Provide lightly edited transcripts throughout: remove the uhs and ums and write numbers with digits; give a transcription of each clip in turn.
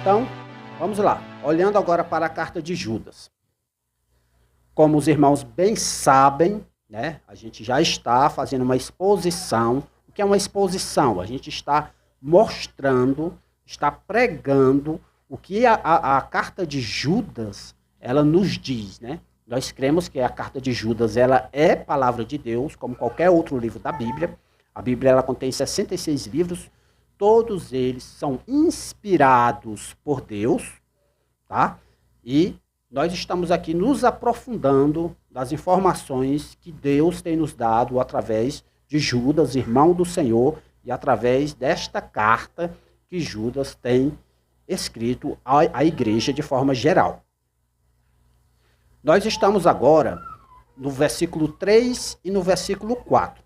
Então, vamos lá. Olhando agora para a carta de Judas. Como os irmãos bem sabem, né, a gente já está fazendo uma exposição. O que é uma exposição? A gente está mostrando, está pregando o que a carta de Judas, ela nos diz, né? Nós cremos que a carta de Judas, ela é palavra de Deus, como qualquer outro livro da Bíblia. A Bíblia, ela contém 66 livros, todos eles são inspirados por Deus, tá? E nós estamos aqui nos aprofundando das informações que Deus tem nos dado através de Judas, irmão do Senhor, e através desta carta que Judas tem escrito à igreja de forma geral. Nós estamos agora no versículo 3 e no versículo 4.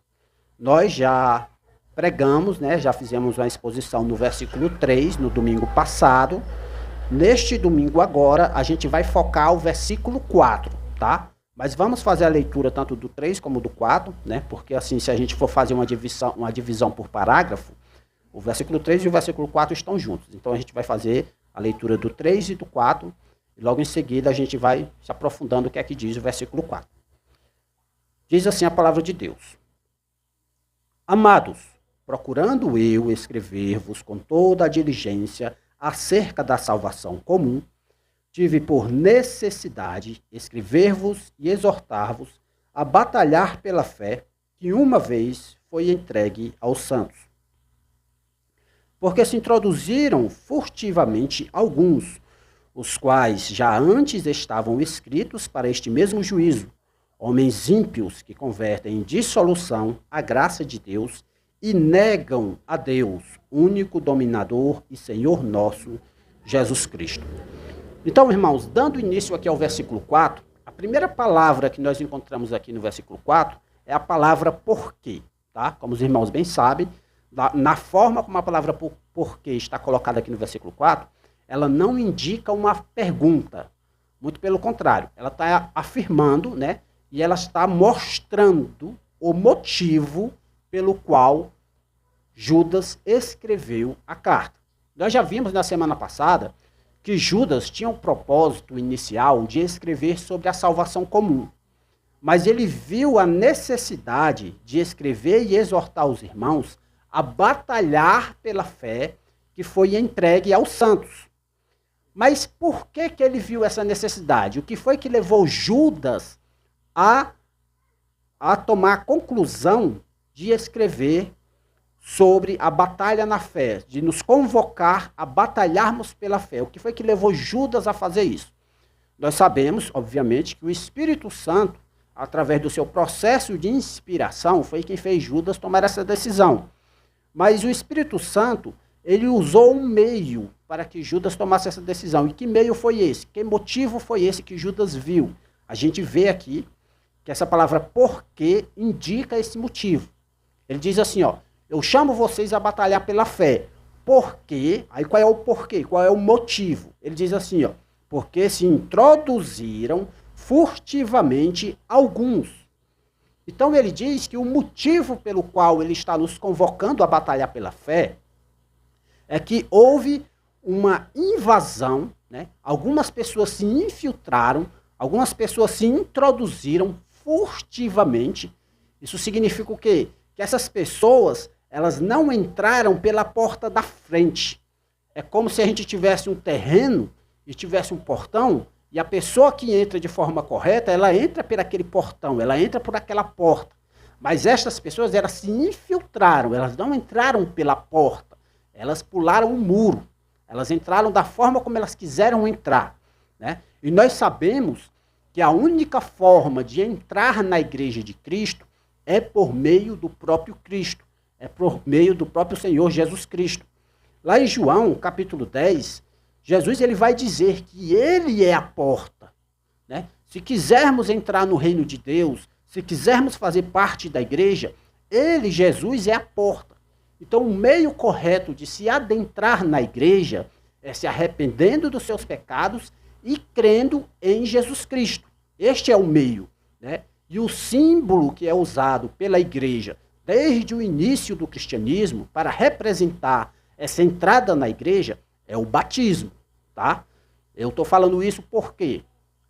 Nós já pregamos, né, já fizemos uma exposição no versículo 3, no domingo passado. Neste domingo agora, a gente vai focar o versículo 4, tá? Mas vamos fazer a leitura tanto do 3 como do 4, né? Porque assim, se a gente for fazer uma divisão por parágrafo, o versículo 3 e o versículo 4 estão juntos. Então a gente vai fazer a leitura do 3 e do 4, e logo em seguida a gente vai se aprofundando o que é que diz o versículo 4. Diz assim a palavra de Deus: Amados, procurando eu escrever-vos com toda a diligência acerca da salvação comum, tive por necessidade escrever-vos e exortar-vos a batalhar pela fé que uma vez foi entregue aos santos. Porque se introduziram furtivamente alguns, os quais já antes estavam escritos para este mesmo juízo, homens ímpios que convertem em dissolução a graça de Deus e negam a Deus, único dominador e Senhor nosso, Jesus Cristo. Então, irmãos, dando início aqui ao versículo 4, a primeira palavra que nós encontramos aqui no versículo 4 é a palavra porquê, tá? Como os irmãos bem sabem, na forma como a palavra porquê está colocada aqui no versículo 4, ela não indica uma pergunta, muito pelo contrário, ela está afirmando, né? E ela está mostrando o motivo pelo qual Judas escreveu a carta. Nós já vimos na semana passada que Judas tinha um propósito inicial de escrever sobre a salvação comum. Mas ele viu a necessidade de escrever e exortar os irmãos a batalhar pela fé que foi entregue aos santos. Mas por que ele viu essa necessidade? O que foi que levou Judas a tomar a conclusão de escrever sobre a batalha na fé, de nos convocar a batalharmos pela fé? O que foi que levou Judas a fazer isso? Nós sabemos, obviamente, que o Espírito Santo, através do seu processo de inspiração, foi quem fez Judas tomar essa decisão. Mas o Espírito Santo, ele usou um meio para que Judas tomasse essa decisão. E que meio foi esse? Que motivo foi esse que Judas viu? A gente vê aqui que essa palavra porquê indica esse motivo. Ele diz assim, ó: eu chamo vocês a batalhar pela fé. Por quê? Aí qual é o porquê? Qual é o motivo? Ele diz assim, ó: porque se introduziram furtivamente alguns. Então ele diz que o motivo pelo qual ele está nos convocando a batalhar pela fé é que houve uma invasão, né? Algumas pessoas se infiltraram, algumas pessoas se introduziram furtivamente. Isso significa o quê? Que essas pessoas, elas não entraram pela porta da frente. É como se a gente tivesse um terreno e tivesse um portão, e a pessoa que entra de forma correta, ela entra por aquele portão, ela entra por aquela porta. Mas estas pessoas, elas se infiltraram, elas não entraram pela porta, elas pularam o muro, elas entraram da forma como elas quiseram entrar, né? E nós sabemos que a única forma de entrar na igreja de Cristo é por meio do próprio Cristo, é por meio do próprio Senhor Jesus Cristo. Lá em João, capítulo 10, Jesus ele vai dizer que ele é a porta, né? Se quisermos entrar no reino de Deus, se quisermos fazer parte da igreja, ele, Jesus, é a porta. Então, o meio correto de se adentrar na igreja é se arrependendo dos seus pecados e crendo em Jesus Cristo. Este é o meio, né? E o símbolo que é usado pela igreja desde o início do cristianismo para representar essa entrada na igreja é o batismo. tá? Eu estou falando isso porque,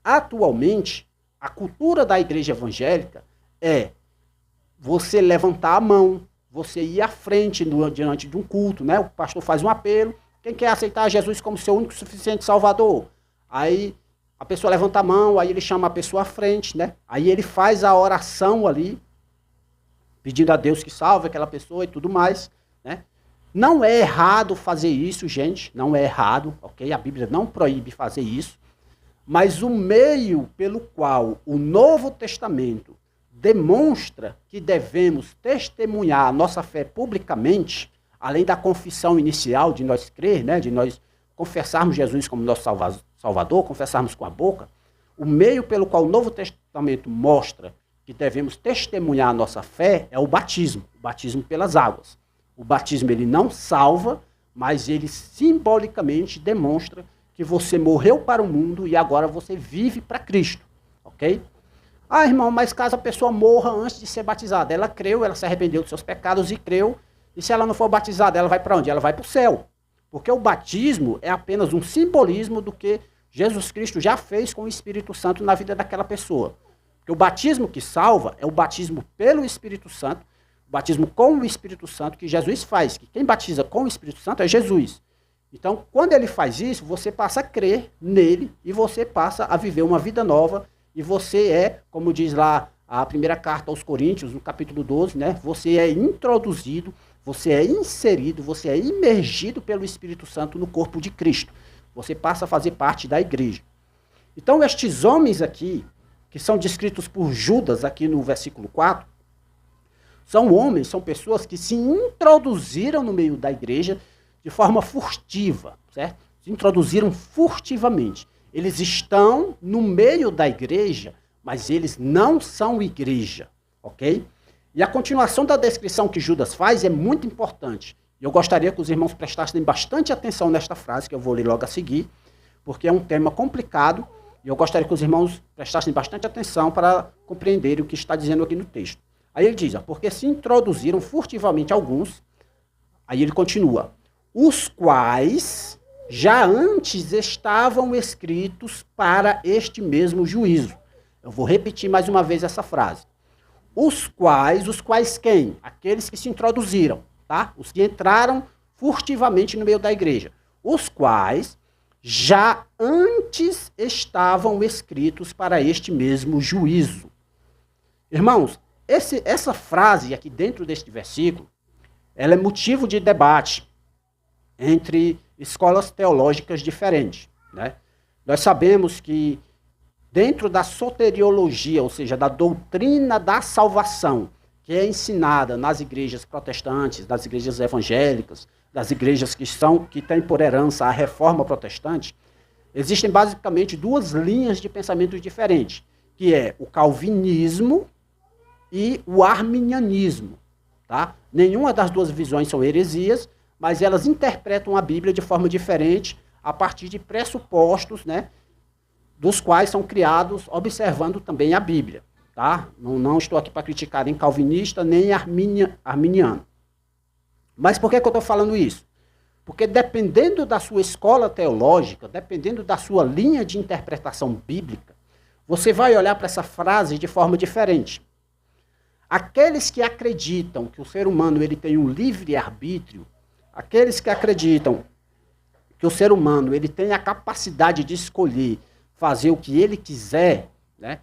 atualmente, a cultura da igreja evangélica é você levantar a mão, você ir à frente diante de um culto, né? O pastor faz um apelo, quem quer aceitar Jesus como seu único e suficiente Salvador? Aí a pessoa levanta a mão, aí ele chama a pessoa à frente, né? Aí ele faz a oração ali, pedindo a Deus que salve aquela pessoa e tudo mais, né? Não é errado fazer isso, gente, não é errado, ok? A Bíblia não proíbe fazer isso, mas o meio pelo qual o Novo Testamento demonstra que devemos testemunhar a nossa fé publicamente, além da confissão inicial de nós crer, né, de nós confessarmos Jesus como nosso Salvador, confessarmos com a boca, o meio pelo qual o Novo Testamento mostra que devemos testemunhar a nossa fé é o batismo pelas águas. O batismo ele não salva, mas ele simbolicamente demonstra que você morreu para o mundo e agora você vive para Cristo, ok? Ah, irmão, mas caso a pessoa morra antes de ser batizada, ela creu, ela se arrependeu dos seus pecados e creu, e se ela não for batizada, ela vai para onde? Ela vai para o céu. Porque o batismo é apenas um simbolismo do que Jesus Cristo já fez com o Espírito Santo na vida daquela pessoa. Porque o batismo que salva é o batismo pelo Espírito Santo, o batismo com o Espírito Santo que Jesus faz, que quem batiza com o Espírito Santo é Jesus. Então, quando ele faz isso, você passa a crer nele e você passa a viver uma vida nova e você é, como diz lá a primeira carta aos Coríntios, no capítulo 12, né? Você é introduzido, você é inserido, você é imergido pelo Espírito Santo no corpo de Cristo. Você passa a fazer parte da igreja. Então, estes homens aqui, que são descritos por Judas aqui no versículo 4, são homens, são pessoas que se introduziram no meio da igreja de forma furtiva, certo? Se introduziram furtivamente. Eles estão no meio da igreja, mas eles não são igreja, ok? E a continuação da descrição que Judas faz é muito importante. Eu gostaria que os irmãos prestassem bastante atenção nesta frase, que eu vou ler logo a seguir, porque é um tema complicado, e eu gostaria que os irmãos prestassem bastante atenção para compreenderem o que está dizendo aqui no texto. Aí ele diz, porque se introduziram furtivamente alguns, aí ele continua, os quais já antes estavam escritos para este mesmo juízo. Eu vou repetir mais uma vez essa frase. Os quais quem? Aqueles que se introduziram, tá? Os que entraram furtivamente no meio da igreja. Os quais já antes estavam escritos para este mesmo juízo. Irmãos, essa frase aqui dentro deste versículo, ela é motivo de debate entre escolas teológicas diferentes, né? Nós sabemos que dentro da soteriologia, ou seja, da doutrina da salvação, que é ensinada nas igrejas protestantes, nas igrejas evangélicas, das igrejas que têm por herança a reforma protestante, existem basicamente duas linhas de pensamento diferentes, que é o calvinismo e o arminianismo, tá? Nenhuma das duas visões são heresias, mas elas interpretam a Bíblia de forma diferente a partir de pressupostos, né, dos quais são criados observando também a Bíblia. Tá? Não estou aqui para criticar nem calvinista, nem arminiano. Mas por que eu estou falando isso? Porque dependendo da sua escola teológica, dependendo da sua linha de interpretação bíblica, você vai olhar para essa frase de forma diferente. Aqueles que acreditam que o ser humano ele tem um livre-arbítrio, aqueles que acreditam que o ser humano ele tem a capacidade de escolher fazer o que ele quiser, né?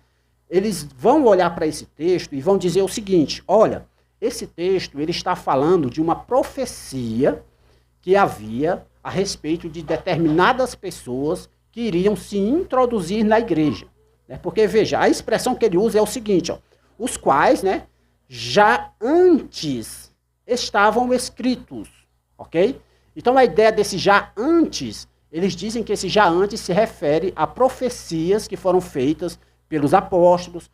Eles vão olhar para esse texto e vão dizer o seguinte, olha, esse texto ele está falando de uma profecia que havia a respeito de determinadas pessoas que iriam se introduzir na igreja. Né? Porque, veja, a expressão que ele usa é o seguinte, ó, os quais, né, já antes estavam escritos, ok? Então a ideia desse já antes, eles dizem que esse já antes se refere a profecias que foram feitas pelos apóstolos,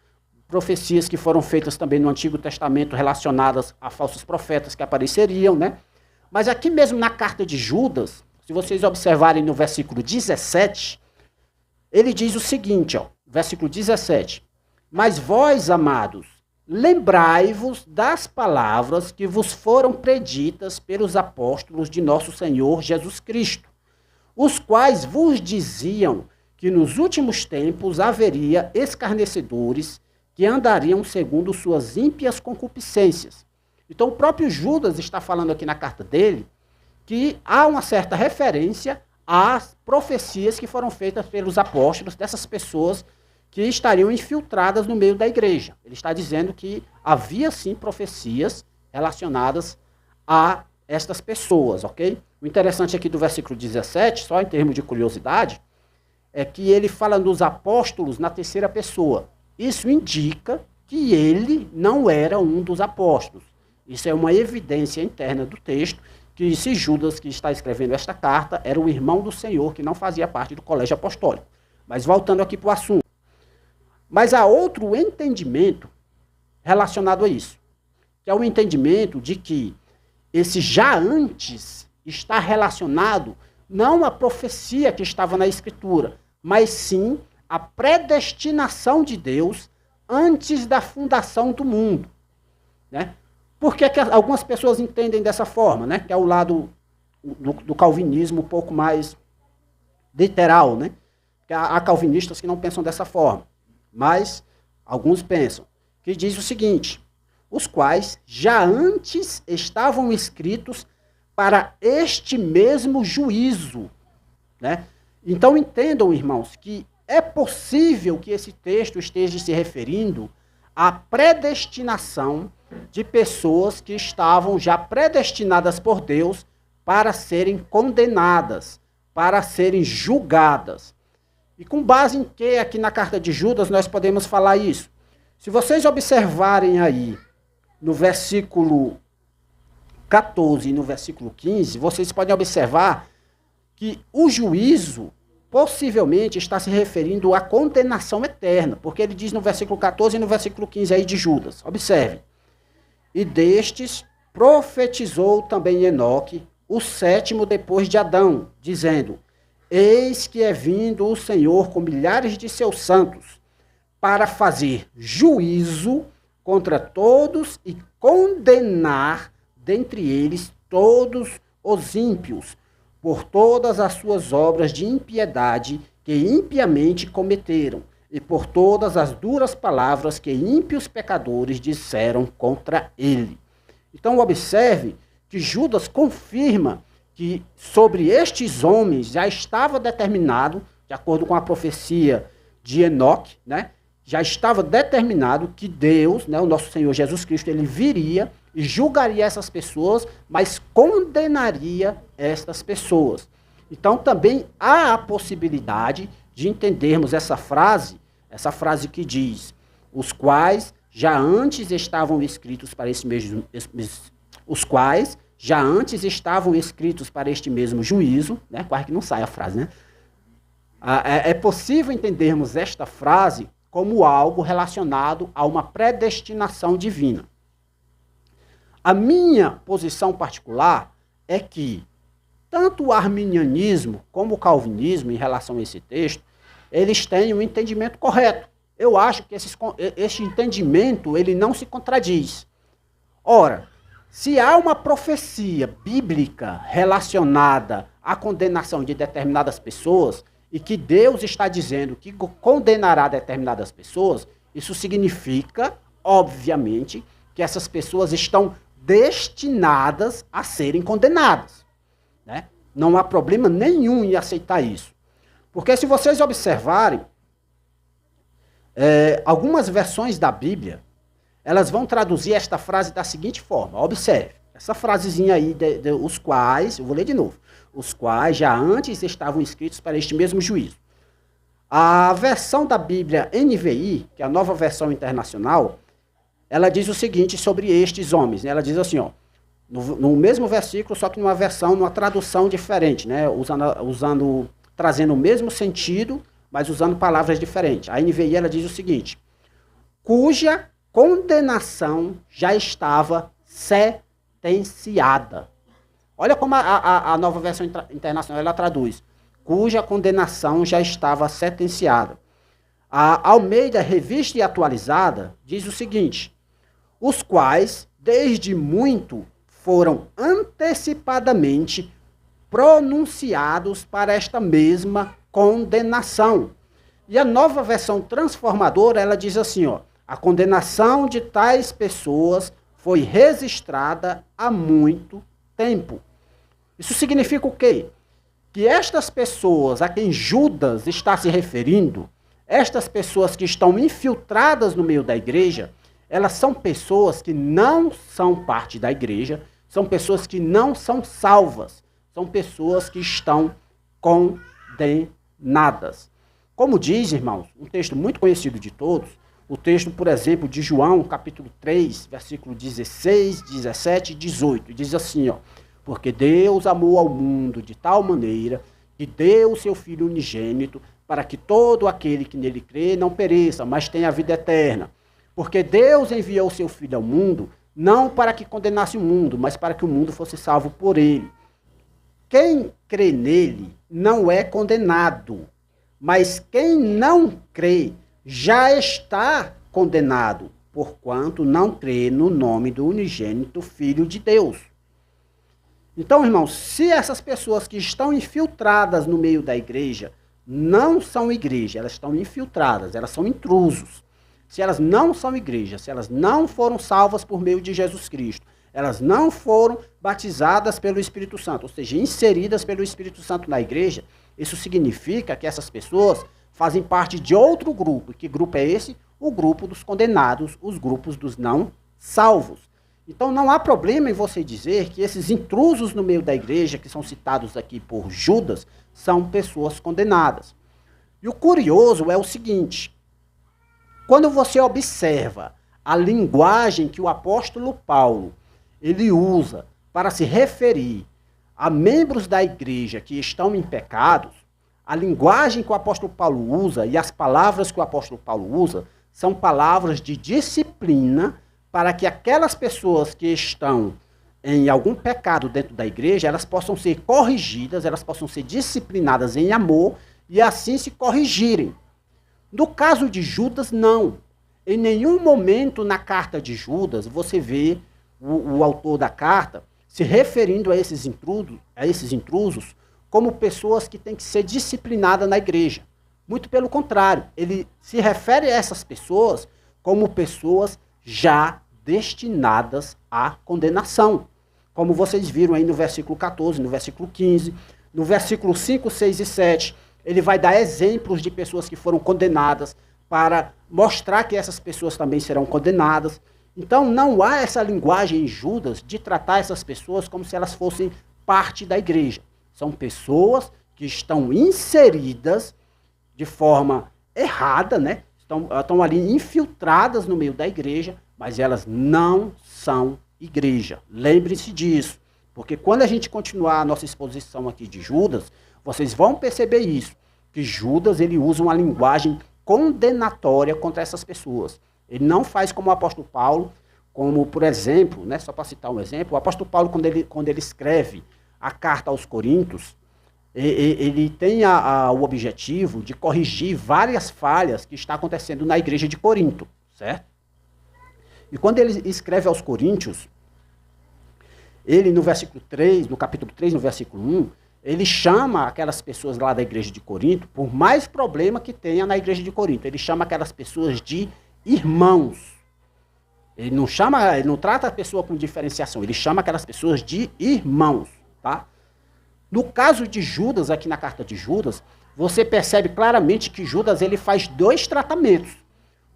profecias que foram feitas também no Antigo Testamento relacionadas a falsos profetas que apareceriam, né? Mas aqui mesmo na carta de Judas, se vocês observarem no versículo 17, ele diz o seguinte, ó, versículo 17, mas vós, amados, lembrai-vos das palavras que vos foram preditas pelos apóstolos de nosso Senhor Jesus Cristo, os quais vos diziam que nos últimos tempos haveria escarnecedores que andariam segundo suas ímpias concupiscências. Então o próprio Judas está falando aqui na carta dele que há uma certa referência às profecias que foram feitas pelos apóstolos, dessas pessoas que estariam infiltradas no meio da igreja. Ele está dizendo que havia sim profecias relacionadas a estas pessoas, ok? O interessante aqui do versículo 17, só em termos de curiosidade, é que ele fala dos apóstolos na terceira pessoa. Isso indica que ele não era um dos apóstolos. Isso é uma evidência interna do texto, que esse Judas que está escrevendo esta carta era o irmão do Senhor, que não fazia parte do colégio apostólico. Mas voltando aqui para o assunto. Mas há outro entendimento relacionado a isso, que é o entendimento de que esse já antes está relacionado não à profecia que estava na Escritura, mas sim à predestinação de Deus antes da fundação do mundo. Né? Por que algumas pessoas entendem dessa forma, né? Que é o lado do calvinismo um pouco mais literal, né? Há calvinistas que não pensam dessa forma, mas alguns pensam, que diz o seguinte: os quais já antes estavam escritos para este mesmo juízo, né? Então entendam, irmãos, que é possível que esse texto esteja se referindo à predestinação de pessoas que estavam já predestinadas por Deus para serem condenadas, para serem julgadas. E com base em que aqui na carta de Judas nós podemos falar isso? Se vocês observarem aí no versículo 14 e no versículo 15, vocês podem observar que o juízo possivelmente está se referindo à condenação eterna, porque ele diz no versículo 14 e no versículo 15 aí de Judas. Observe. E destes profetizou também Enoque, o sétimo depois de Adão, dizendo: eis que é vindo o Senhor com milhares de seus santos, para fazer juízo contra todos e condenar dentre eles todos os ímpios, por todas as suas obras de impiedade que impiamente cometeram, e por todas as duras palavras que ímpios pecadores disseram contra ele. Então observe que Judas confirma que sobre estes homens já estava determinado, de acordo com a profecia de Enoque, né, já estava determinado que Deus, né, o nosso Senhor Jesus Cristo, ele viria e julgaria essas pessoas, mas condenaria estas pessoas. Então também há a possibilidade de entendermos essa frase que diz: os quais já antes estavam escritos para esse mesmo, os quais já antes estavam escritos para este mesmo juízo, né? Quase que não sai a frase, né? É possível entendermos esta frase como algo relacionado a uma predestinação divina. A minha posição particular é que tanto o arminianismo como o calvinismo, em relação a esse texto, eles têm um entendimento correto. Eu acho que esse entendimento ele não se contradiz. Ora, se há uma profecia bíblica relacionada à condenação de determinadas pessoas, e que Deus está dizendo que condenará determinadas pessoas, isso significa, obviamente, que essas pessoas estão destinadas a serem condenadas. Né? Não há problema nenhum em aceitar isso. Porque se vocês observarem, algumas versões da Bíblia, elas vão traduzir esta frase da seguinte forma. Observe, essa frasezinha aí, os quais, eu vou ler de novo, os quais já antes estavam escritos para este mesmo juízo. A versão da Bíblia NVI, que é a Nova Versão Internacional, ela diz o seguinte sobre estes homens. Ela diz assim, ó, no mesmo versículo, só que numa tradução diferente, né? Trazendo o mesmo sentido, mas usando palavras diferentes. A NVI ela diz o seguinte: cuja condenação já estava sentenciada. Olha como a Nova Versão Internacional ela traduz. Cuja condenação já estava sentenciada. A Almeida Revista e Atualizada diz o seguinte: os quais, desde muito, foram antecipadamente pronunciados para esta mesma condenação. E a Nova Versão Transformadora, ela diz assim, ó, a condenação de tais pessoas foi registrada há muito tempo. Isso significa o quê? Que estas pessoas a quem Judas está se referindo, estas pessoas que estão infiltradas no meio da igreja, elas são pessoas que não são parte da igreja, são pessoas que não são salvas, são pessoas que estão condenadas. Como diz, irmãos, um texto muito conhecido de todos, o texto, por exemplo, de João, capítulo 3, versículo 16, 17 e 18, diz assim, ó, porque Deus amou ao mundo de tal maneira que deu o seu Filho unigênito para que todo aquele que nele crê não pereça, mas tenha a vida eterna. Porque Deus enviou o seu Filho ao mundo não para que condenasse o mundo, mas para que o mundo fosse salvo por ele. Quem crê nele não é condenado, mas quem não crê já está condenado, porquanto não crê no nome do unigênito Filho de Deus. Então, irmãos, se essas pessoas que estão infiltradas no meio da igreja não são igreja, elas estão infiltradas, elas são intrusos. Se elas não são igreja, se elas não foram salvas por meio de Jesus Cristo, elas não foram batizadas pelo Espírito Santo, ou seja, inseridas pelo Espírito Santo na igreja, isso significa que essas pessoas fazem parte de outro grupo. E que grupo é esse? O grupo dos condenados, os grupos dos não salvos. Então não há problema em você dizer que esses intrusos no meio da igreja, que são citados aqui por Judas, são pessoas condenadas. E o curioso é o seguinte, quando você observa a linguagem que o apóstolo Paulo ele usa para se referir a membros da igreja que estão em pecados, a linguagem que o apóstolo Paulo usa e as palavras que o apóstolo Paulo usa são palavras de disciplina para que aquelas pessoas que estão em algum pecado dentro da igreja, elas possam ser corrigidas, elas possam ser disciplinadas em amor e assim se corrigirem. No caso de Judas, não. Em nenhum momento na carta de Judas você vê o autor da carta se referindo a esses intrusos como pessoas que têm que ser disciplinadas na igreja. Muito pelo contrário, ele se refere a essas pessoas como pessoas já destinadas à condenação. Como vocês viram aí no versículo 14, no versículo 15, no versículo 5, 6 e 7, ele vai dar exemplos de pessoas que foram condenadas para mostrar que essas pessoas também serão condenadas. Então não há essa linguagem em Judas de tratar essas pessoas como se elas fossem parte da igreja. São pessoas que estão inseridas de forma errada, né? Estão ali infiltradas no meio da igreja, mas elas não são igreja. Lembre-se disso, porque quando a gente continuar a nossa exposição aqui de Judas, vocês vão perceber isso, que Judas ele usa uma linguagem condenatória contra essas pessoas. Ele não faz como o apóstolo Paulo, como, por exemplo, né, só para citar um exemplo, o apóstolo Paulo, quando ele escreve a carta aos Coríntios, ele tem o objetivo de corrigir várias falhas que está acontecendo na igreja de Corinto, certo? E quando ele escreve aos Coríntios, ele no versículo 3, no capítulo 3, no versículo 1, ele chama aquelas pessoas lá da igreja de Corinto, por mais problema que tenha na igreja de Corinto, ele chama aquelas pessoas de irmãos. Ele não trata a pessoa com diferenciação, ele chama aquelas pessoas de irmãos, tá? No caso de Judas, aqui na carta de Judas, você percebe claramente que Judas ele faz dois tratamentos.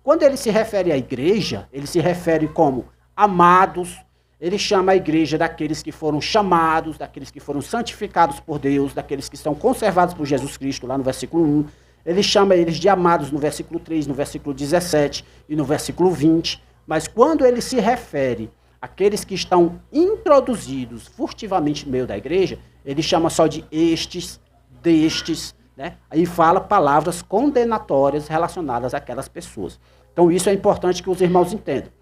Quando ele se refere à igreja, ele se refere como amados, ele chama a igreja daqueles que foram chamados, daqueles que foram santificados por Deus, daqueles que são conservados por Jesus Cristo, lá no versículo 1. Ele chama eles de amados no versículo 3, no versículo 17 e no versículo 20. Mas quando ele se refere àqueles que estão introduzidos furtivamente no meio da igreja, ele chama só de estes, destes, né? Aí fala palavras condenatórias relacionadas àquelas pessoas. Então isso é importante que os irmãos entendam.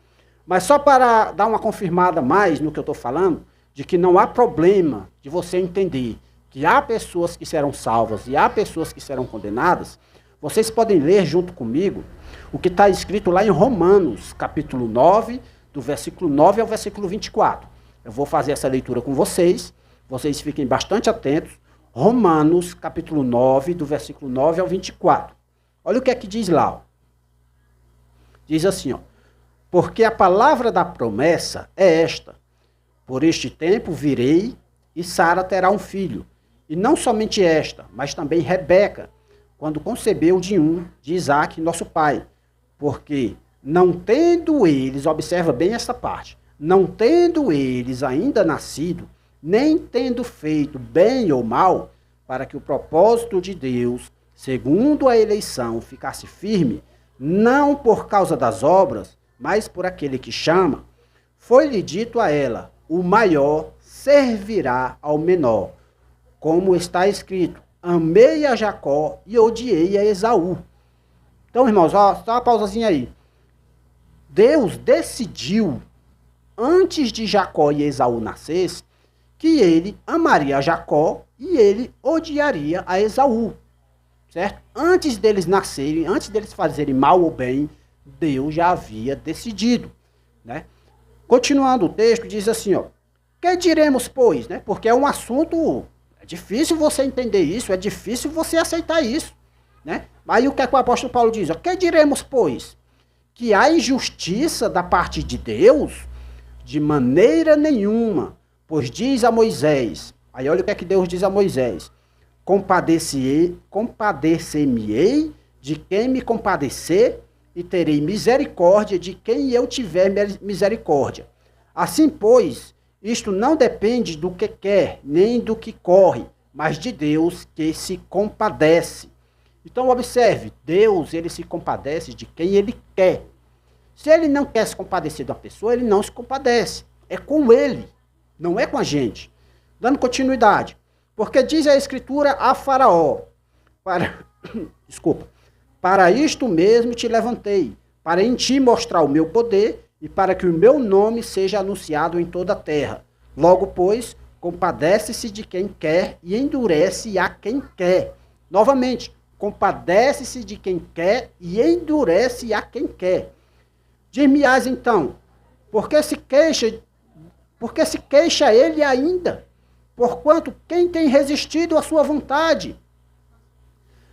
Mas só para dar uma confirmada mais no que eu estou falando, de que não há problema de você entender que há pessoas que serão salvas e há pessoas que serão condenadas, vocês podem ler junto comigo o que está escrito lá em Romanos, capítulo 9, do versículo 9 ao versículo 24. Eu vou fazer essa leitura com vocês vocês fiquem bastante atentos, Romanos, capítulo 9, do versículo 9 ao 24. Olha o que é que diz lá. Ó. Diz assim, ó, porque a palavra da promessa é esta, por este tempo virei e Sara terá um filho. E não somente esta, mas também Rebeca, quando concebeu de Isaque, nosso pai. Porque não tendo eles, observa bem essa parte, não tendo eles ainda nascido, nem tendo feito bem ou mal, para que o propósito de Deus, segundo a eleição, ficasse firme, não por causa das obras, mas por aquele que chama, foi-lhe dito a ela, o maior servirá ao menor. Como está escrito, amei a Jacó e odiei a Esaú. Então, irmãos, ó, só uma pausazinha aí. Deus decidiu, antes de Jacó e Esaú nascerem, que ele amaria a Jacó e ele odiaria a Esaú. Certo? Antes deles nascerem, antes deles fazerem mal ou bem, Deus já havia decidido. Né? Continuando o texto, diz assim, ó, que diremos, pois? Né? Porque é um assunto, é difícil você entender isso, é difícil você aceitar isso. Né? Aí o que é que o apóstolo Paulo diz? Ó, que diremos, pois? Que há injustiça da parte de Deus? De maneira nenhuma. Pois diz a Moisés, aí olha o que é que Deus diz a Moisés, compadecer-me-ei de quem me compadecer e terei misericórdia de quem eu tiver misericórdia. Assim, pois, isto não depende do que quer, nem do que corre, mas de Deus que se compadece. Então, observe, Deus, ele se compadece de quem ele quer. Se ele não quer se compadecer de uma pessoa, ele não se compadece. É com ele, não é com a gente. Dando continuidade. Porque diz a Escritura a Faraó, para isto mesmo te levantei, para em ti mostrar o meu poder e para que o meu nome seja anunciado em toda a terra. Logo, pois, compadece-se de quem quer e endurece a quem quer. Novamente, compadece-se de quem quer e endurece a quem quer. Dir-me-ás então, por que se queixa ele ainda? Porquanto quem tem resistido à sua vontade?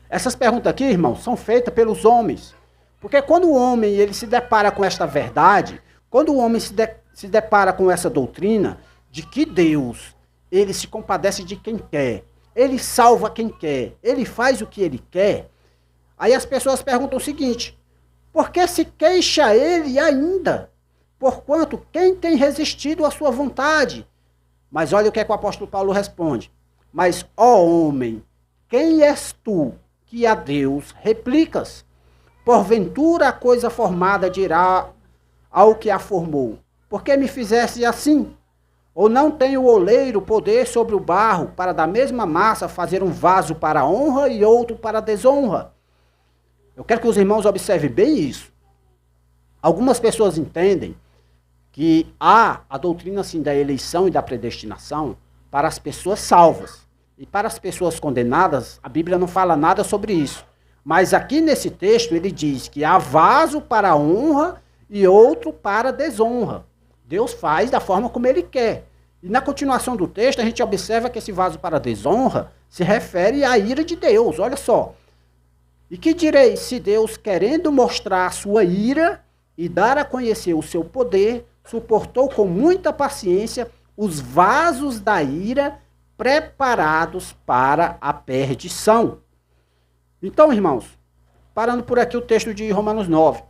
Essas perguntas aqui, irmãos, são feitas pelos homens. Porque quando o homem ele se depara com esta verdade, quando o homem se depara com essa doutrina de que Deus, ele se compadece de quem quer, ele salva quem quer, ele faz o que ele quer, aí as pessoas perguntam o seguinte, por que se queixa ele ainda? Porquanto quem tem resistido à sua vontade? Mas olha o que é que o apóstolo Paulo responde. Mas, ó homem, quem és tu que a Deus replicas? Porventura a coisa formada dirá ao que a formou, por que me fizesse assim? Ou não tem o oleiro poder sobre o barro para da mesma massa fazer um vaso para honra e outro para desonra? Eu quero que os irmãos observem bem isso. Algumas pessoas entendem que há a doutrina assim, da eleição e da predestinação para as pessoas salvas. E para as pessoas condenadas, a Bíblia não fala nada sobre isso. Mas aqui nesse texto ele diz que há vaso para honra e outro para desonra. Deus faz da forma como ele quer. E na continuação do texto a gente observa que esse vaso para desonra se refere à ira de Deus. Olha só. E que direi se Deus, querendo mostrar a sua ira e dar a conhecer o seu poder, suportou com muita paciência os vasos da ira preparados para a perdição. Então, irmãos, parando por aqui o texto de Romanos 9,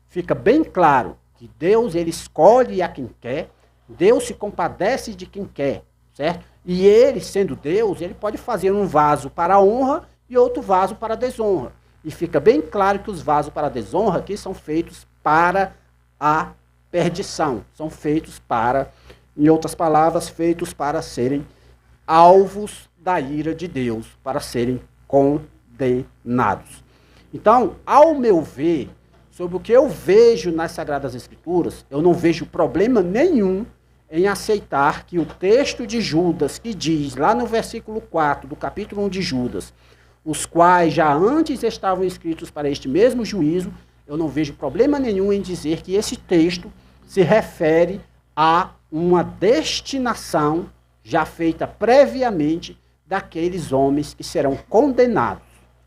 fica bem claro que Deus ele escolhe a quem quer, Deus se compadece de quem quer, certo? E ele, sendo Deus, ele pode fazer um vaso para a honra e outro vaso para a desonra. E fica bem claro que os vasos para a desonra aqui são feitos para a perdição. São feitos para, em outras palavras, feitos para serem alvos da ira de Deus, para serem condenados. Então, ao meu ver, sobre o que eu vejo nas Sagradas Escrituras, eu não vejo problema nenhum em aceitar que o texto de Judas, que diz lá no versículo 4 do capítulo 1 de Judas, os quais já antes estavam escritos para este mesmo juízo, eu não vejo problema nenhum em dizer que esse texto se refere a uma destinação já feita previamente daqueles homens que serão condenados.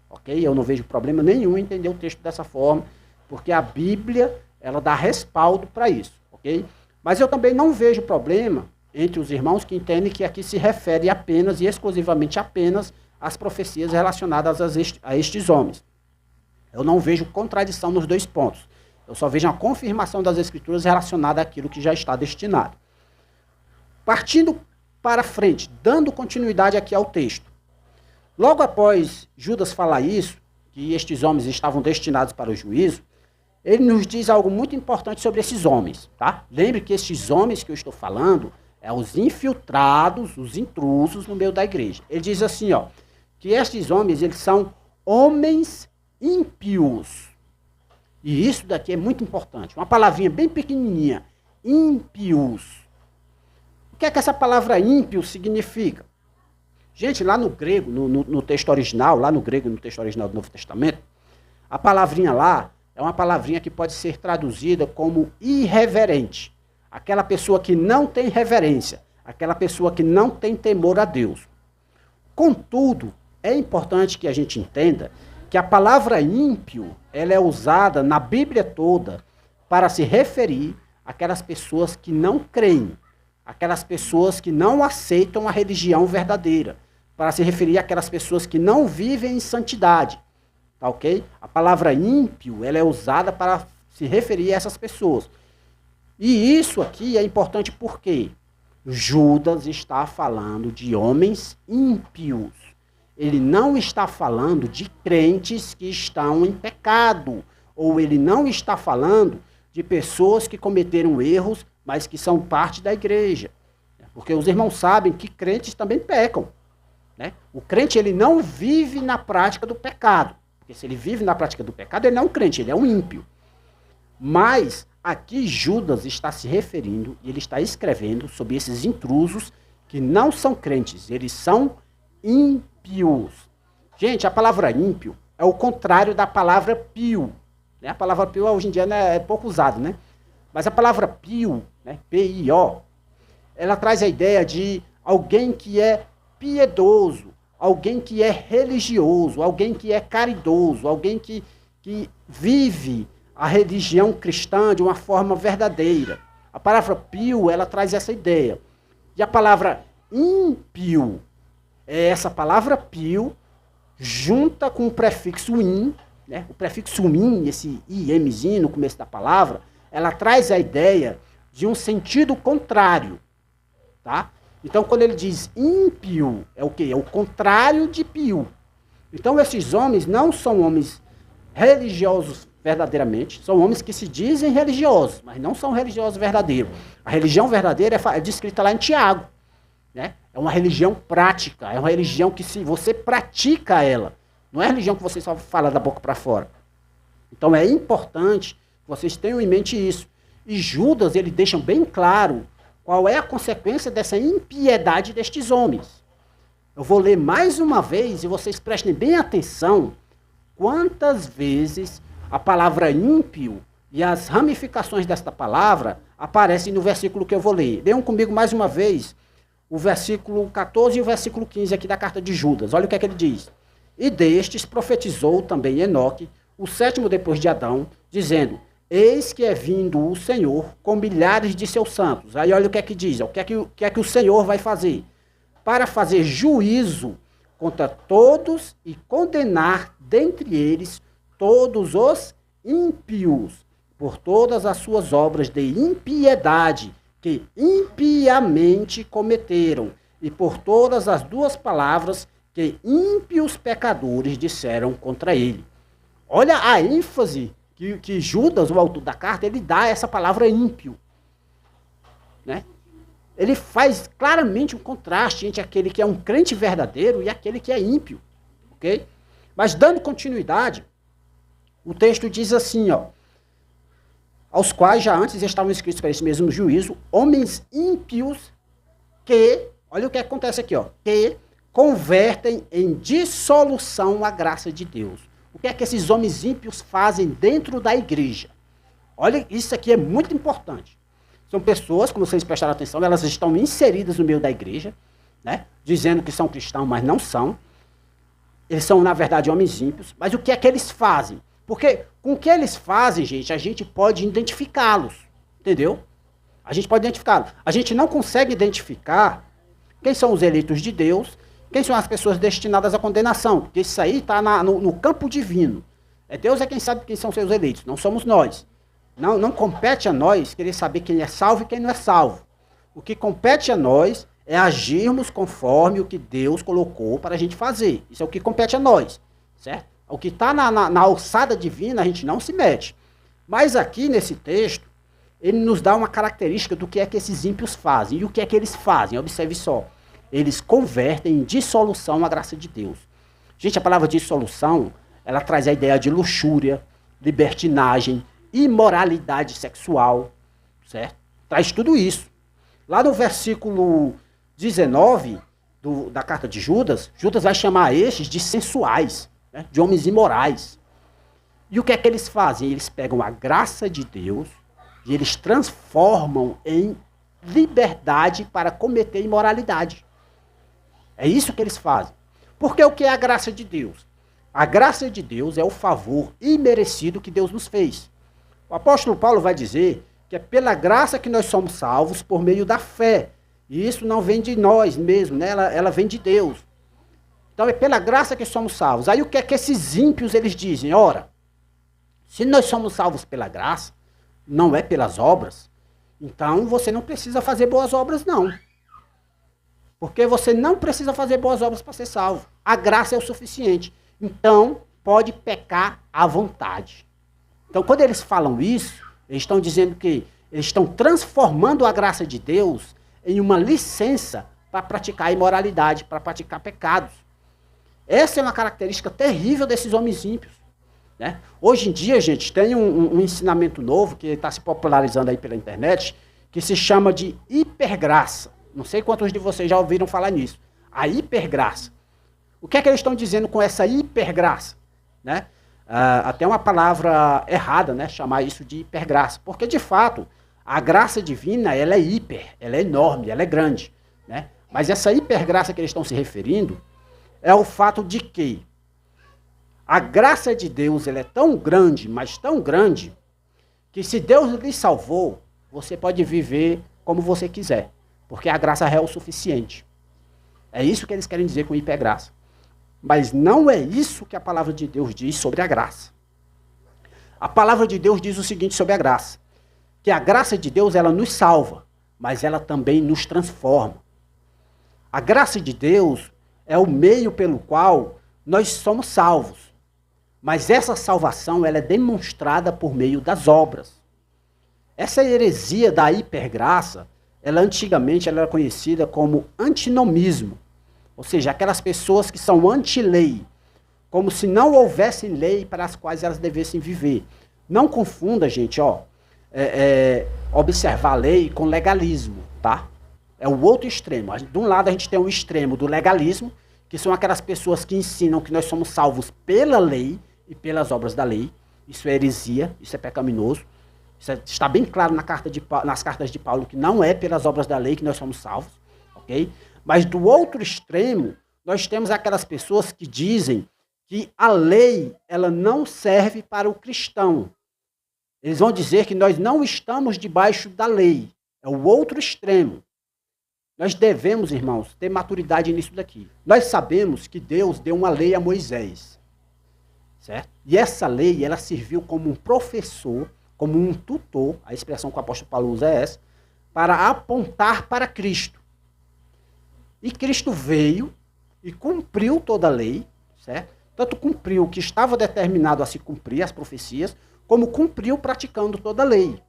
Ok? Eu não vejo problema nenhum em entender o texto dessa forma, porque a Bíblia, ela dá respaldo para isso. Ok? Mas eu também não vejo problema entre os irmãos que entendem que aqui se refere apenas e exclusivamente apenas às profecias relacionadas a estes homens. Eu não vejo contradição nos dois pontos. Eu só vejo a confirmação das Escrituras relacionada àquilo que já está destinado. Partindo para frente, dando continuidade aqui ao texto. Logo após Judas falar isso, que estes homens estavam destinados para o juízo, ele nos diz algo muito importante sobre esses homens, tá? Lembre que estes homens que eu estou falando é os infiltrados, os intrusos no meio da igreja. Ele diz assim, ó, que estes homens, eles são homens ímpios. E isso daqui é muito importante. Uma palavrinha bem pequenininha, ímpios. O que é que essa palavra ímpio significa? Gente, lá no grego, no texto original, lá no grego, no texto original do Novo Testamento, a palavrinha lá é uma palavrinha que pode ser traduzida como irreverente. Aquela pessoa que não tem reverência, aquela pessoa que não tem temor a Deus. Contudo, é importante que a gente entenda que a palavra ímpio, ela é usada na Bíblia toda para se referir àquelas pessoas que não creem, aquelas pessoas que não aceitam a religião verdadeira, para se referir àquelas pessoas que não vivem em santidade, tá ok? A palavra ímpio, ela é usada para se referir a essas pessoas. E isso aqui é importante porque Judas está falando de homens ímpios. Ele não está falando de crentes que estão em pecado, ou ele não está falando de pessoas que cometeram erros, mas que são parte da igreja. Porque os irmãos sabem que crentes também pecam, né? O crente, ele não vive na prática do pecado. Porque se ele vive na prática do pecado, ele não é um crente, ele é um ímpio. Mas aqui Judas está se referindo, e ele está escrevendo sobre esses intrusos que não são crentes, eles são ímpios. Gente, a palavra ímpio é o contrário da palavra pio. Né? A palavra pio hoje em dia é pouco usada, né? Mas a palavra pio, né, P-I-O, ela traz a ideia de alguém que é piedoso, alguém que é religioso, alguém que é caridoso, alguém que vive a religião cristã de uma forma verdadeira. A palavra pio, ela traz essa ideia. E a palavra ímpio, é essa palavra pio, junta com o prefixo in, né? O prefixo in, esse imzinho no começo da palavra, ela traz a ideia de um sentido contrário, tá? Então, quando ele diz ímpio, é o quê? É o contrário de pio. Então, esses homens não são homens religiosos verdadeiramente, são homens que se dizem religiosos, mas não são religiosos verdadeiros. A religião verdadeira é descrita lá em Tiago, né? É uma religião prática, é uma religião que se você pratica ela, não é religião que você só fala da boca para fora. Então, é importante que vocês tenham em mente isso. E Judas, ele deixa bem claro qual é a consequência dessa impiedade destes homens. Eu vou ler mais uma vez e vocês prestem bem atenção quantas vezes a palavra ímpio e as ramificações desta palavra aparecem no versículo que eu vou ler. Leiam comigo mais uma vez o versículo 14 e o versículo 15 aqui da carta de Judas. Olha o que é que ele diz. E destes profetizou também Enoque, o sétimo depois de Adão, dizendo: eis que é vindo o Senhor com milhares de seus santos. Aí olha o que é que diz, o que é que o Senhor vai fazer? Para fazer juízo contra todos e condenar dentre eles todos os ímpios, por todas as suas obras de impiedade que impiamente cometeram, e por todas as duas palavras que ímpios pecadores disseram contra ele. Olha a ênfase que Judas, o autor da carta, ele dá a essa palavra ímpio, né? Ele faz claramente um contraste entre aquele que é um crente verdadeiro e aquele que é ímpio, ok? Mas dando continuidade, o texto diz assim, ó: aos quais já antes estavam escritos para esse mesmo juízo, homens ímpios que, olha o que acontece aqui, ó, que convertem em dissolução a graça de Deus. O que é que esses homens ímpios fazem dentro da igreja? Olha, isso aqui é muito importante. São pessoas, como vocês prestaram atenção, elas estão inseridas no meio da igreja, né? Dizendo que são cristãos, mas não são. Eles são, na verdade, homens ímpios. Mas o que é que eles fazem? Porque com o que eles fazem, gente, a gente pode identificá-los. Entendeu? A gente pode identificá-los. A gente não consegue identificar quem são os eleitos de Deus, quem são as pessoas destinadas à condenação. Porque isso aí está no campo divino. Deus é quem sabe quem são seus eleitos, não somos nós. Não compete a nós querer saber quem é salvo e quem não é salvo. O que compete a nós é agirmos conforme o que Deus colocou para a gente fazer. Isso é o que compete a nós, certo? O que está na alçada divina, a gente não se mete. Mas aqui nesse texto, ele nos dá uma característica do que é que esses ímpios fazem. E o que é que eles fazem? Observe só. Eles convertem em dissolução a graça de Deus. Gente, a palavra dissolução, ela traz a ideia de luxúria, libertinagem, imoralidade sexual, certo? Traz tudo isso. Lá no versículo 19 da carta de Judas, Judas vai chamar estes de sensuais, né? De homens imorais. E o que é que eles fazem? Eles pegam a graça de Deus e eles transformam em liberdade para cometer imoralidade. É isso que eles fazem. Porque o que é a graça de Deus? A graça de Deus é o favor imerecido que Deus nos fez. O apóstolo Paulo vai dizer que é pela graça que nós somos salvos por meio da fé. E isso não vem de nós mesmos, né? Ela vem de Deus. Então é pela graça que somos salvos. Aí o que é que esses ímpios eles dizem? Ora, se nós somos salvos pela graça, não é pelas obras, então você não precisa fazer boas obras, não. Porque você não precisa fazer boas obras para ser salvo. A graça é o suficiente. Então, pode pecar à vontade. Então, quando eles falam isso, eles estão dizendo que eles estão transformando a graça de Deus em uma licença para praticar imoralidade, para praticar pecados. Essa é uma característica terrível desses homens ímpios, né? Hoje em dia, gente, tem um ensinamento novo que está se popularizando aí pela internet, que se chama de hipergraça. Não sei quantos de vocês já ouviram falar nisso. A hipergraça. O que é que eles estão dizendo com essa hipergraça? Né? Até uma palavra errada, né? Chamar isso de hipergraça. Porque, de fato, a graça divina, ela é hiper, ela é enorme, ela é grande, né? Mas essa hipergraça que eles estão se referindo é o fato de que a graça de Deus, ela é tão grande, mas tão grande, que se Deus lhe salvou, você pode viver como você quiser. Porque a graça é o suficiente. É isso que eles querem dizer com hipergraça. Mas não é isso que a palavra de Deus diz sobre a graça. A palavra de Deus diz o seguinte sobre a graça. Que a graça de Deus, ela nos salva, mas ela também nos transforma. A graça de Deus é o meio pelo qual nós somos salvos. Mas essa salvação, ela é demonstrada por meio das obras. Essa heresia da hipergraça, ela antigamente ela era conhecida como antinomismo, ou seja, aquelas pessoas que são anti-lei, como se não houvesse lei para as quais elas devessem viver. Não confunda, gente, observar a lei com legalismo, tá? É o outro extremo. De um lado a gente tem o extremo do legalismo, que são aquelas pessoas que ensinam que nós somos salvos pela lei e pelas obras da lei. Isso é heresia, isso é pecaminoso. Está bem claro nas cartas de Paulo que não é pelas obras da lei que nós somos salvos, ok? Mas do outro extremo, nós temos aquelas pessoas que dizem que a lei ela não serve para o cristão. Eles vão dizer que nós não estamos debaixo da lei. É o outro extremo. Nós devemos, irmãos, ter maturidade nisso daqui. Nós sabemos que Deus deu uma lei a Moisés, certo? E essa lei ela serviu como um professor, como um tutor, a expressão que o apóstolo Paulo usa é essa, para apontar para Cristo. E Cristo veio e cumpriu toda a lei, certo? Tanto cumpriu o que estava determinado a se cumprir, as profecias, como cumpriu praticando toda a lei.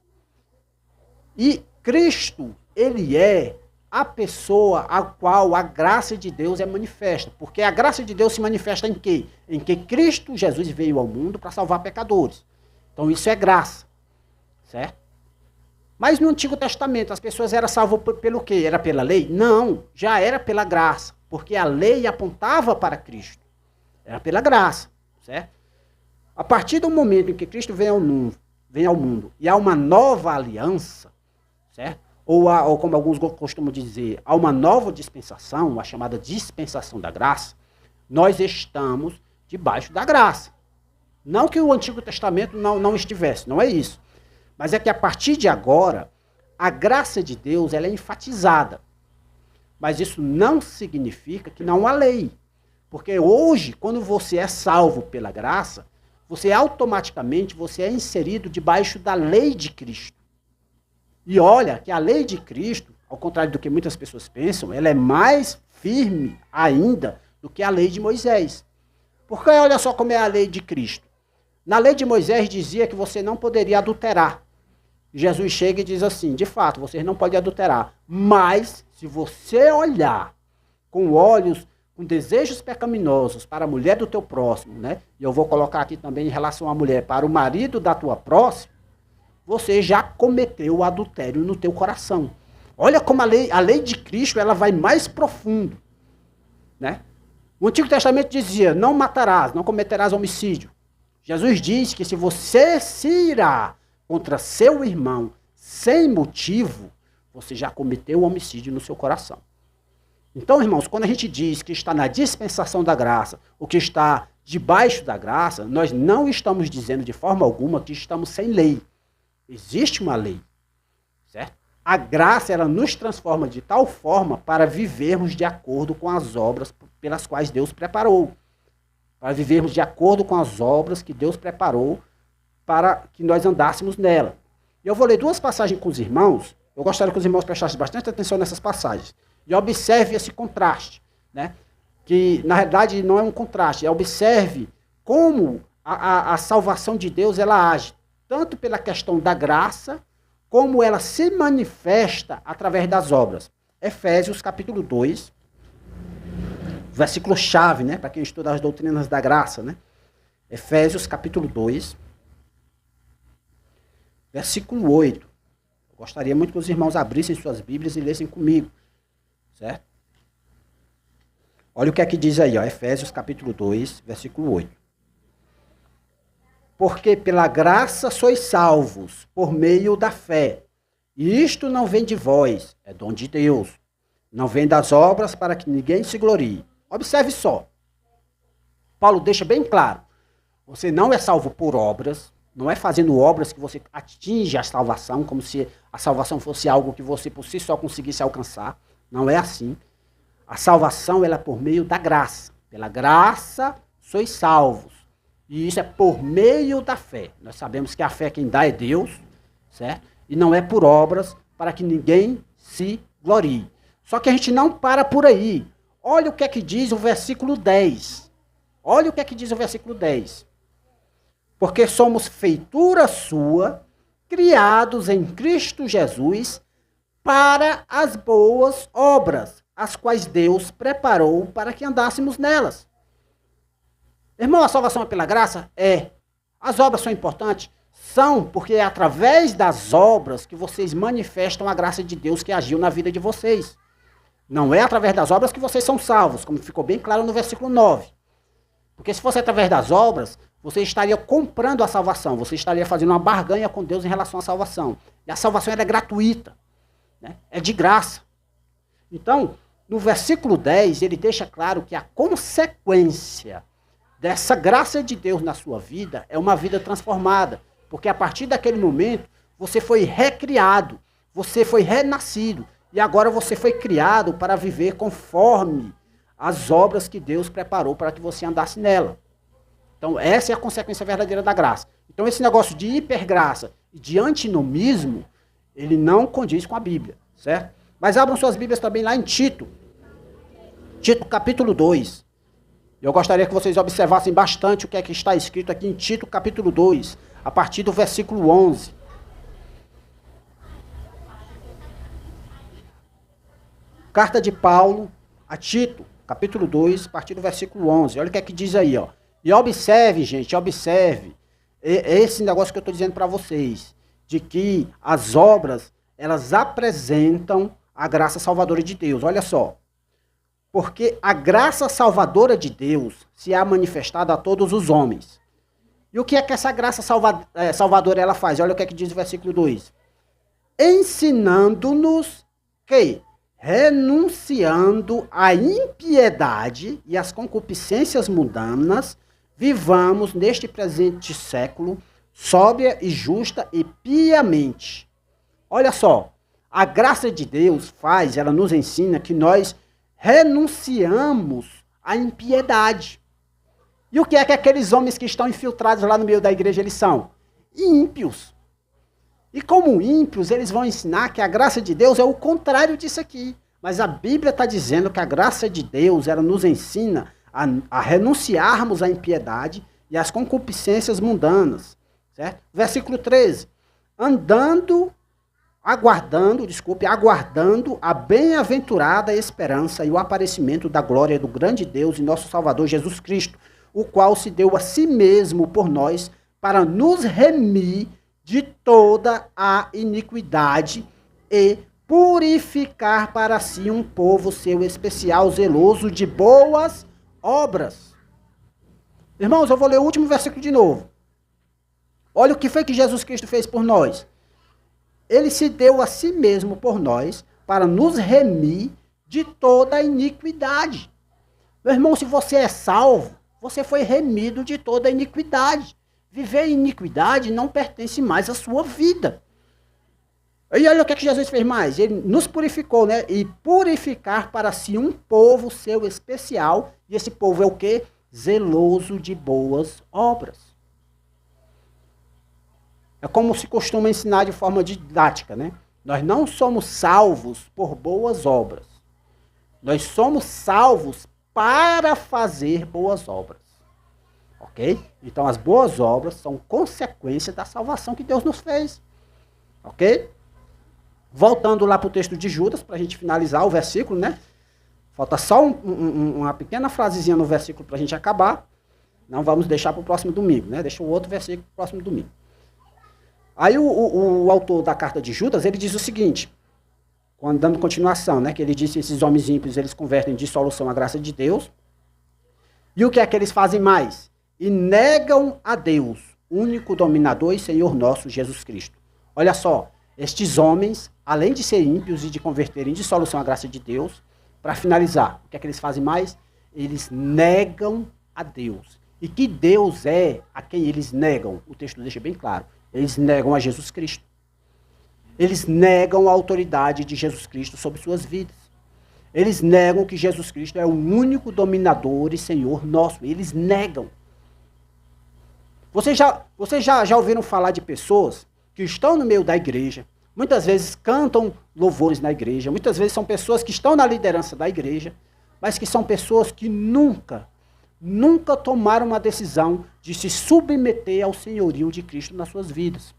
E Cristo, ele é a pessoa a qual a graça de Deus é manifesta. Porque a graça de Deus se manifesta em quê? Em que Cristo Jesus veio ao mundo para salvar pecadores. Então isso é graça. Certo? Mas no Antigo Testamento as pessoas eram salvas pelo quê? Era pela lei? Não, já era pela graça, porque a lei apontava para Cristo. Era pela graça, certo? A partir do momento em que Cristo vem ao mundo e há uma nova aliança, certo? ou como alguns costumam dizer, há uma nova dispensação, a chamada dispensação da graça, nós estamos debaixo da graça. Não que o Antigo Testamento não estivesse, não é isso. Mas é que a partir de agora, a graça de Deus ela é enfatizada. Mas isso não significa que não há lei. Porque hoje, quando você é salvo pela graça, você automaticamente é inserido debaixo da lei de Cristo. E olha que a lei de Cristo, ao contrário do que muitas pessoas pensam, ela é mais firme ainda do que a lei de Moisés. Porque olha só como é a lei de Cristo. Na lei de Moisés dizia que você não poderia adulterar. Jesus chega e diz assim, de fato, vocês não podem adulterar. Mas, se você olhar com olhos, com desejos pecaminosos para a mulher do teu próximo, né? E eu vou colocar aqui também em relação à mulher, para o marido da tua próxima, você já cometeu o adultério no teu coração. Olha como a lei de Cristo ela vai mais profundo. Né? O Antigo Testamento dizia, não matarás, não cometerás homicídio. Jesus diz que se você se irá contra seu irmão sem motivo, você já cometeu o homicídio no seu coração. Então, irmãos, quando a gente diz que está na dispensação da graça, ou que está debaixo da graça, nós não estamos dizendo de forma alguma que estamos sem lei. Existe uma lei, certo? A graça, ela nos transforma de tal forma para vivermos de acordo com as obras pelas quais Deus preparou. Para vivermos de acordo com as obras que Deus preparou para que nós andássemos nela. E eu vou ler duas passagens com os irmãos. Eu gostaria que os irmãos prestassem bastante atenção nessas passagens. E observe esse contraste, né? Que na realidade não é um contraste. Observe como a salvação de Deus ela age, tanto pela questão da graça, como ela se manifesta através das obras. Efésios capítulo 2, versículo-chave, né? Para quem estuda as doutrinas da graça, né? Efésios capítulo 2, versículo 8. Eu gostaria muito que os irmãos abrissem suas Bíblias e lessem comigo. Certo? Olha o que é que diz aí, ó, Efésios capítulo 2, versículo 8. Porque pela graça sois salvos, por meio da fé. E isto não vem de vós, é dom de Deus. Não vem das obras para que ninguém se glorie. Observe só. Paulo deixa bem claro. Você não é salvo por obras, não é fazendo obras que você atinge a salvação, como se a salvação fosse algo que você por si só conseguisse alcançar. Não é assim. A salvação ela é por meio da graça. Pela graça sois salvos. E isso é por meio da fé. Nós sabemos que a fé quem dá é Deus, certo? E não é por obras para que ninguém se glorie. Só que a gente não para por aí. Olha o que é que diz o versículo 10. Olha o que é que diz o versículo 10. Porque somos feitura sua, criados em Cristo Jesus, para as boas obras, as quais Deus preparou para que andássemos nelas. Irmão, a salvação é pela graça? É. As obras são importantes? São, porque é através das obras que vocês manifestam a graça de Deus que agiu na vida de vocês. Não é através das obras que vocês são salvos, como ficou bem claro no versículo 9. Porque se fosse através das obras, você estaria comprando a salvação, você estaria fazendo uma barganha com Deus em relação à salvação. E a salvação é gratuita. Né? É de graça. Então, no versículo 10, ele deixa claro que a consequência dessa graça de Deus na sua vida é uma vida transformada. Porque a partir daquele momento, você foi recriado, você foi renascido. E agora você foi criado para viver conforme as obras que Deus preparou para que você andasse nela. Então, essa é a consequência verdadeira da graça. Então, esse negócio de hipergraça e de antinomismo, ele não condiz com a Bíblia, certo? Mas abram suas Bíblias também lá em Tito. Tito capítulo 2. Eu gostaria que vocês observassem bastante o que é que está escrito aqui em Tito capítulo 2, a partir do versículo 11. Carta de Paulo a Tito, capítulo 2, a partir do versículo 11. Olha o que é que diz aí, ó. E observe, gente, observe esse negócio que eu estou dizendo para vocês, de que as obras, elas apresentam a graça salvadora de Deus. Olha só. Porque a graça salvadora de Deus se há manifestada a todos os homens. E o que é que essa graça salvadora ela faz? Olha o que é que diz o versículo 2. ensinando-nos que, renunciando à impiedade e às concupiscências mundanas, vivamos neste presente século sóbria e justa e piamente. Olha só, a graça de Deus ela nos ensina que nós renunciamos à impiedade. E o que é que aqueles homens que estão infiltrados lá no meio da igreja eles são? Ímpios. E como ímpios, eles vão ensinar que a graça de Deus é o contrário disso aqui. Mas a Bíblia está dizendo que a graça de Deus, ela nos ensina a renunciarmos à impiedade e às concupiscências mundanas. Certo? Versículo 13. Aguardando a bem-aventurada esperança e o aparecimento da glória do grande Deus e nosso Salvador Jesus Cristo, o qual se deu a si mesmo por nós para nos remir de toda a iniquidade e purificar para si um povo seu especial, zeloso de boas obras. Irmãos, eu vou ler o último versículo de novo. Olha o que foi que Jesus Cristo fez por nós. Ele se deu a si mesmo por nós para nos remir de toda a iniquidade. Meu irmão, se você é salvo, você foi remido de toda a iniquidade. Viver em iniquidade não pertence mais à sua vida. E olha o que Jesus fez mais. Ele nos purificou, né? E purificar para si um povo seu especial. E esse povo é o quê? Zeloso de boas obras. É como se costuma ensinar de forma didática, né? Nós não somos salvos por boas obras. Nós somos salvos para fazer boas obras. Ok? Então as boas obras são consequência da salvação que Deus nos fez. Ok? Voltando lá para o texto de Judas, para a gente finalizar o versículo, né? Falta só uma pequena frasezinha no versículo para a gente acabar. Não vamos deixar para o próximo domingo, né? Deixa o outro versículo para o próximo domingo. Aí o autor da carta de Judas, ele diz o seguinte, dando continuação, né? Que ele disse que esses homens ímpios, eles convertem em dissolução a graça de Deus. E o que é que eles fazem mais? E negam a Deus, único dominador e Senhor nosso, Jesus Cristo. Olha só, estes homens, além de ser ímpios e de converterem em dissolução a graça de Deus, para finalizar, o que é que eles fazem mais? Eles negam a Deus. E que Deus é a quem eles negam? O texto deixa bem claro. Eles negam a Jesus Cristo. Eles negam a autoridade de Jesus Cristo sobre suas vidas. Eles negam que Jesus Cristo é o único dominador e Senhor nosso. Eles negam. Vocês já ouviram falar de pessoas que estão no meio da igreja, muitas vezes cantam louvores na igreja, muitas vezes são pessoas que estão na liderança da igreja, mas que são pessoas que nunca tomaram uma decisão de se submeter ao senhorio de Cristo nas suas vidas.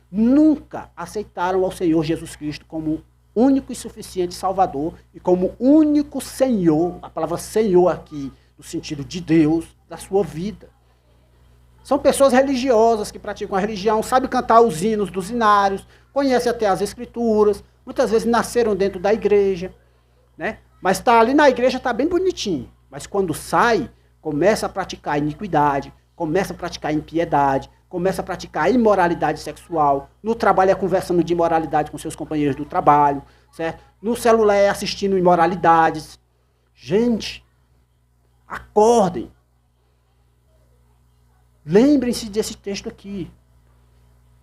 Nunca aceitaram ao Senhor Jesus Cristo como único e suficiente Salvador e como único Senhor, a palavra Senhor aqui, no sentido de Deus, da sua vida. São pessoas religiosas que praticam a religião, sabem cantar os hinos dos hinários, conhecem até as escrituras, muitas vezes nasceram dentro da igreja, né? Mas está ali na igreja, está bem bonitinho. Mas quando sai, começa a praticar iniquidade, começa a praticar impiedade, começa a praticar imoralidade sexual, no trabalho é conversando de imoralidade com seus companheiros do trabalho, certo? No celular é assistindo imoralidades. Gente, acordem. Lembrem-se desse texto aqui.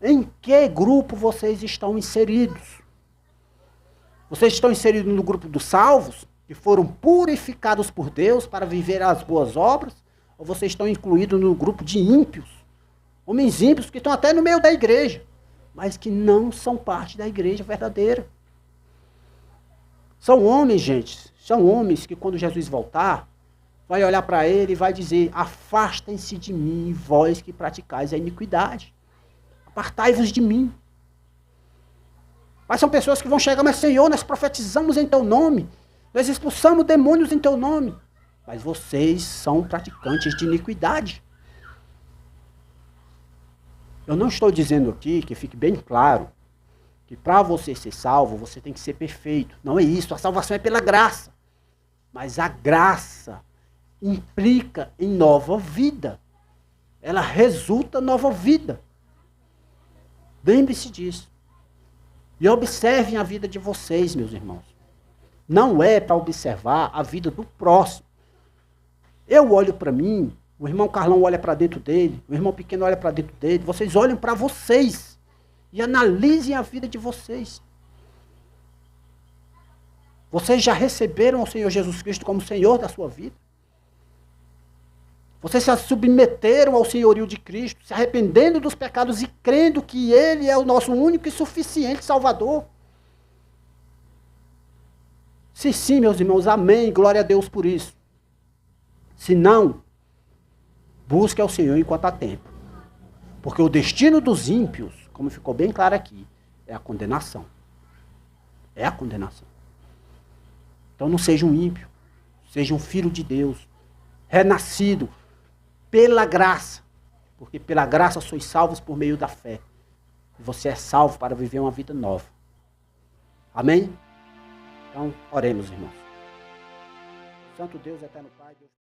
Em que grupo vocês estão inseridos? Vocês estão inseridos no grupo dos salvos, que foram purificados por Deus para viver as boas obras? Ou vocês estão incluídos no grupo de ímpios? Homens ímpios que estão até no meio da igreja, mas que não são parte da igreja verdadeira. São homens, gente, são homens que quando Jesus voltar, vai olhar para ele e vai dizer: afastem-se de mim, vós que praticais a iniquidade. Apartai-vos de mim. Mas são pessoas que vão chegar, mas Senhor, nós profetizamos em teu nome, nós expulsamos demônios em teu nome, mas vocês são praticantes de iniquidade. Eu não estou dizendo aqui, que fique bem claro, que para você ser salvo, você tem que ser perfeito. Não é isso, a salvação é pela graça. Mas a graça implica em nova vida. Ela resulta nova vida. Lembre-se disso. E observem a vida de vocês, meus irmãos. Não é para observar a vida do próximo. Eu olho para mim, o irmão Carlão olha para dentro dele, o irmão pequeno olha para dentro dele, vocês olham para vocês e analisem a vida de vocês. Vocês já receberam o Senhor Jesus Cristo como Senhor da sua vida? Vocês se submeteram ao senhorio de Cristo, se arrependendo dos pecados e crendo que Ele é o nosso único e suficiente Salvador? Se sim, meus irmãos, amém, glória a Deus por isso. Se não, busque ao Senhor enquanto há tempo. Porque o destino dos ímpios, como ficou bem claro aqui, é a condenação. É a condenação. Então não seja um ímpio, seja um filho de Deus, renascido pela graça. Porque pela graça sois salvos por meio da fé. E você é salvo para viver uma vida nova. Amém? Então, oremos, irmãos. Santo Deus, eterno Pai, Deus...